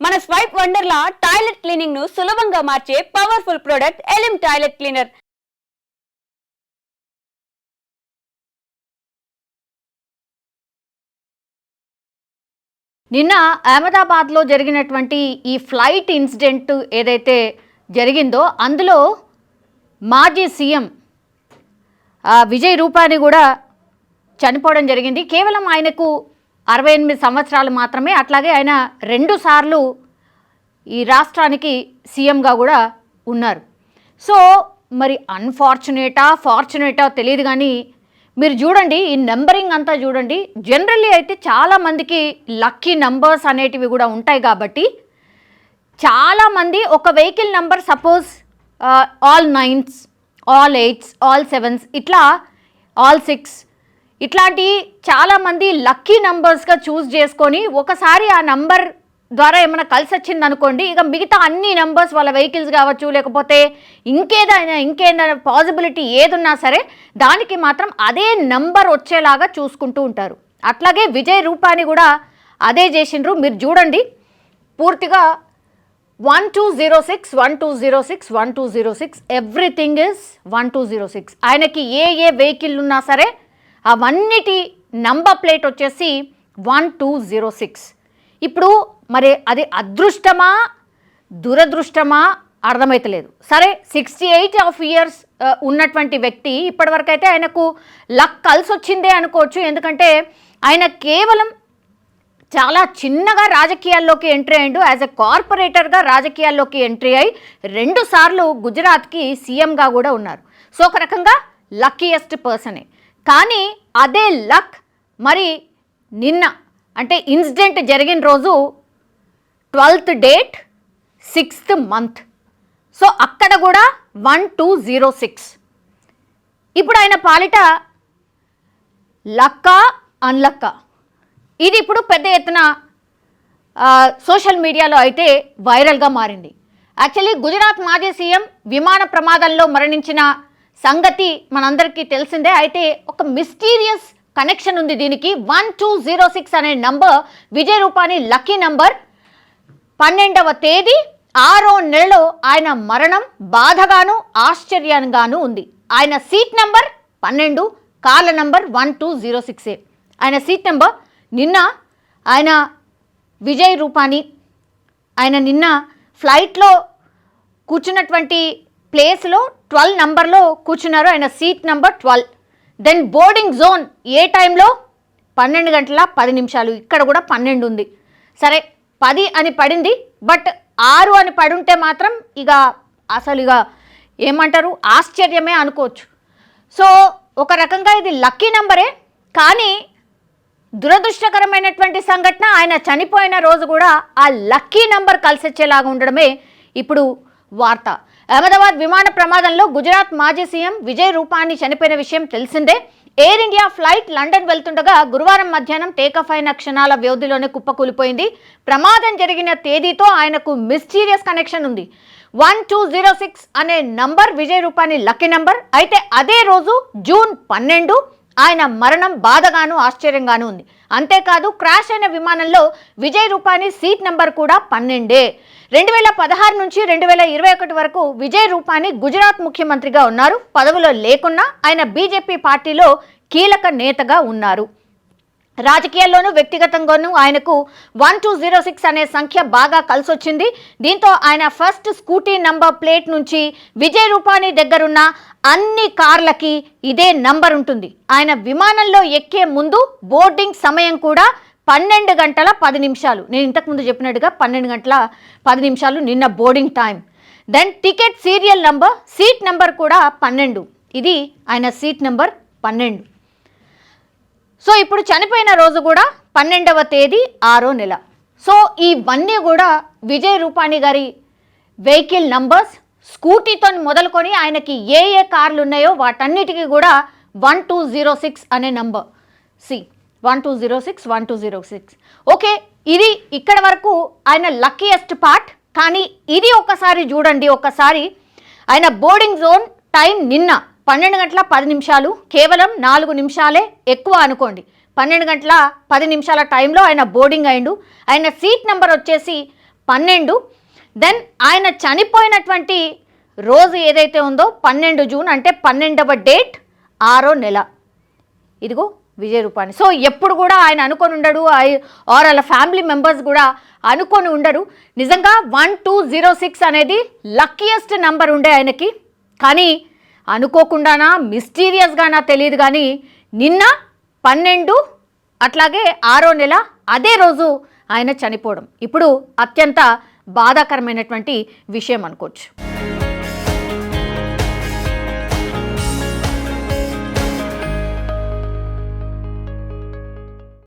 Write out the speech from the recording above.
మన swipe wonder లా toilet cleaning ను సులభంగా మార్చే పవర్ఫుల్ ప్రొడక్ట్ ఎలిమ్ టాయిలెట్ క్లీనర్. నిన్న అహ్మదాబాద్లో జరిగినటువంటి ఈ ఫ్లైట్ ఇన్సిడెంట్ ఏదైతే జరిగిందో అందులో మాజీ సీఎం విజయ్ రూపాని కూడా చనిపోవడం జరిగింది. కేవలం ఆయనకు 68 సంవత్సరాలు మాత్రమే. అట్లాగే ఆయన 2 సార్లు ఈ రాష్ట్రానికి సీఎంగా కూడా ఉన్నారు. సో మరి ఫార్చునేటా తెలియదు, కానీ మీరు చూడండి ఈ నెంబరింగ్ అంతా చూడండి. జనరల్లీ అయితే చాలామందికి లక్కీ నంబర్స్ అనేటివి కూడా ఉంటాయి. కాబట్టి చాలామంది ఒక vehicle number suppose all 9s, all 8s, all 7s, ఇట్లా ఆల్ 6 ఇట్లాంటి చాలామంది లక్కీ నంబర్స్గా చూస్ చేసుకొని ఒకసారి ఆ నంబర్ ద్వారా ఏమైనా కలిసి వచ్చింది అనుకోండి, ఇక మిగతా అన్ని నెంబర్స్ వాళ్ళ వెహికల్స్ కావచ్చు, లేకపోతే ఇంకేదైనా పాసిబిలిటీ ఏదున్నా సరే దానికి మాత్రం అదే నంబర్ వచ్చేలాగా చూసుకుంటూ ఉంటారు. అట్లాగే విజయ్ రూపాని కూడా అదే చేసిండ్రు. మీరు చూడండి పూర్తిగా 1206, 1206, 1206, ఎవ్రీథింగ్ ఇస్ 1206. ఆయనకి ఏ వెహికల్ ఉన్నా సరే అవన్నిటి నంబర్ ప్లేట్ వచ్చేసి 1206. ఇప్పుడు మరి అది అదృష్టమా దురదృష్టమా అర్థమైతలేదు. సరే 68 years ఉన్నటువంటి వ్యక్తి ఇప్పటివరకు అయితే ఆయనకు లక్ కలిసి వచ్చిందే అనుకోవచ్చు. ఎందుకంటే ఆయన కేవలం చాలా చిన్నగా రాజకీయాల్లోకి ఎంట్రీ అయ్యిండు. యాజ్ ఎ కార్పొరేటర్గా రాజకీయాల్లోకి ఎంట్రీ అయ్యి 2 సార్లు గుజరాత్కి సీఎంగా కూడా ఉన్నారు. సో ఒక రకంగా లక్కీయెస్ట్ పర్సనే. కానీ అదే లక్ మరి నిన్న అంటే ఇన్సిడెంట్ జరిగిన రోజు 12th date 6th month. So అక్కడ కూడా 1206. ఇప్పుడు ఆయన పాలిట లక్కా అన్లక్కా ఇది ఇప్పుడు పెద్ద ఎత్తున సోషల్ మీడియాలో అయితే వైరల్గా మారింది. యాక్చువల్లీ గుజరాత్ మాజీ సీఎం విమాన ప్రమాదంలో మరణించిన సంగతి మనందరికీ తెలిసిందే. అయితే ఒక మిస్టీరియస్ కనెక్షన్ ఉంది దీనికి. 1206 అనే నంబర్ విజయ్ రూపాని లక్కీ నంబర్. 12వ తేదీ 6వ నెలలో ఆయన మరణం బాధగాను ఆశ్చర్యంగాను ఉంది. ఆయన సీట్ నంబర్ 12, కార్ల నంబర్ 1206. ఆయన సీట్ నెంబర్ నిన్న ఆయన విజయ్ రూపాని ఆయన నిన్న ఫ్లైట్లో కూర్చున్నటువంటి ప్లేస్లో 12 నంబర్లో కూర్చున్నారు. ఆయన seat number 12. Then boarding zone A టైంలో 12:10. ఇక్కడ కూడా 12 ఉంది. సరే 10 అని పడింది, బట్ 6 అని పడుంటే మాత్రం అసలు ఏమంటారు ఆశ్చర్యమే అనుకోవచ్చు. సో ఒక రకంగా ఇది లక్కీ నంబరే. కానీ దురదృష్టకరమైనటువంటి సంఘటన ఆయన చనిపోయిన రోజు కూడా ఆ లక్కీ నంబర్ కలిసి వచ్చేలాగా ఉండడమే ఇప్పుడు వార్త. అహ్మదాబాద్ విమాన ప్రమాదంలో గుజరాత్ మాజీ సీఎం విజయ్ రూపాని చనిపోయిన విషయం తెలిసిందే. ఎయిర్ ఇండియా ఫ్లైట్ లండన్ వెళ్తుండగా గురువారం మధ్యాహ్నం టేకాఫ్ అయిన క్షణాల వ్యవధిలోనే కుప్పకూలిపోయింది. ప్రమాదం జరిగిన తేదీతో ఆయనకు మిస్టీరియస్ కనెక్షన్ ఉంది. 1206 అనే నంబర్ విజయ్ రూపాని లక్కీ నంబర్. అయితే అదే రోజు జూన్ 12 ఆయన మరణం బాధగాను ఆశ్చర్యంగాను ఉంది. అంతేకాదు క్రాష్ అయిన విమానంలో విజయ్ రూపాని సీట్ నెంబర్ కూడా 12. 2016 నుంచి 2021 వరకు విజయ్ రూపాని గుజరాత్ ముఖ్యమంత్రిగా ఉన్నారు. పదవిలో లేకున్నా ఆయన బీజేపీ పార్టీలో కీలక నేతగా ఉన్నారు. రాజకీయాల్లోనూ వ్యక్తిగతంగానూ ఆయనకు 1206 అనే సంఖ్య బాగా కలిసొచ్చింది. దీంతో ఆయన ఫస్ట్ స్కూటీ నంబర్ ప్లేట్ నుంచి విజయ్ రూపాని దగ్గరున్న అన్ని కార్లకి ఇదే నంబర్ ఉంటుంది. ఆయన విమానంలో ఎక్కే ముందు బోర్డింగ్ సమయం కూడా 12:10. నేను ఇంతకుముందు చెప్పినట్టుగా 12:10 నిన్న boarding time. Then ticket serial number, seat number కూడా 12. ఇది ఆయన సీట్ నెంబర్ 12. సో ఇప్పుడు చనిపోయిన రోజు కూడా 12వ తేదీ 6వ నెల. సో ఇవన్నీ కూడా విజయ్ రూపాని గారి వెహికల్ నంబర్స్. స్కూటీతో మొదలుకొని ఆయనకి ఏ కార్లు ఉన్నాయో వాటన్నిటికీ కూడా 1206 అనే నంబర్. 1206, 1206. ఓకే, ఇది ఇక్కడ వరకు ఆయన లక్కీయెస్ట్ పార్ట్. కానీ ఇది ఒకసారి చూడండి. ఒకసారి ఆయన బోర్డింగ్ జోన్ టైం నిన్న 12:10, కేవలం 4 నిమిషాలే ఎక్కువ అనుకోండి. 12:10 టైంలో ఆయన బోర్డింగ్ అయిండు. ఆయన సీట్ నెంబర్ వచ్చేసి 12. దెన్ ఆయన చనిపోయినటువంటి రోజు ఏదైతే ఉందో 12 జూన్, అంటే 12వ డేట్ 6వ నెల. ఇదిగో విజయ్ రూపాని. సో ఎప్పుడు కూడా ఆయన అనుకొని ఉండడు, ఆర్ వాళ్ళ ఫ్యామిలీ మెంబర్స్ కూడా అనుకొని ఉండరు. నిజంగా 1206 అనేది లక్కీయెస్ట్ నెంబర్ ఉండే ఆయనకి. కానీ అనుకోకుండానా, మిస్టీరియస్గానా తెలియదు, కానీ నిన్న 12 అట్లాగే 6వ నెల అదే రోజు ఆయన చనిపోవడం ఇప్పుడు అత్యంత బాధాకరమైనటువంటి విషయం అనుకోవచ్చు.